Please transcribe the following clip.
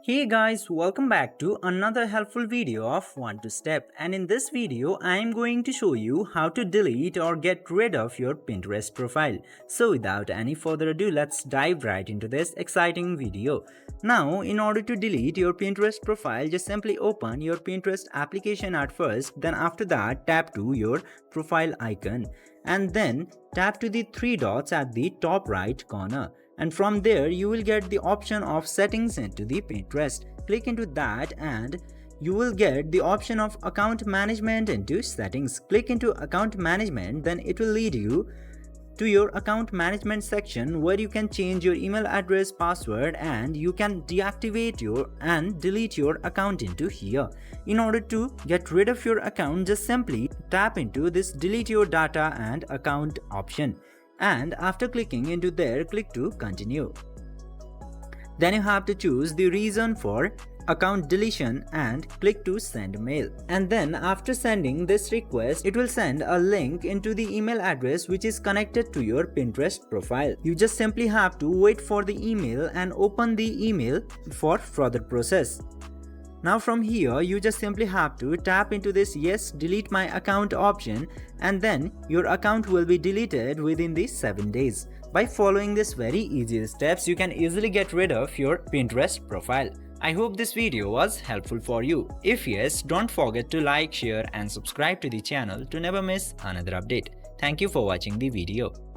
Hey guys, welcome back to another helpful video of 1 to Step, and in this video I am going to show you how to delete or get rid of your Pinterest profile. So without any further ado, let's dive right into this exciting video. Now in order to delete your Pinterest profile, just simply open your Pinterest application at first, then after that tap to your profile icon and then tap to the three dots at the top right corner. And from there you will get the option of settings into the Pinterest. Click into that and you will get the option of account management into settings. Click into account management, then it will lead you to your account management section where you can change your email address, password, and you can deactivate your and delete your account into here. In order to get rid of your account, just simply tap into this delete your data and account option, and after clicking into there, click to continue. Then you have to choose the reason for account deletion and click to send mail. And then after sending this request, it will send a link into the email address which is connected to your Pinterest profile. You just simply have to wait for the email and open the email for further process. Now from here, you just simply have to tap into this yes delete my account option, and then your account will be deleted within the 7 days. By following these very easy steps, you can easily get rid of your Pinterest profile. I hope this video was helpful for you. If yes, don't forget to like, share and subscribe to the channel to never miss another update. Thank you for watching the video.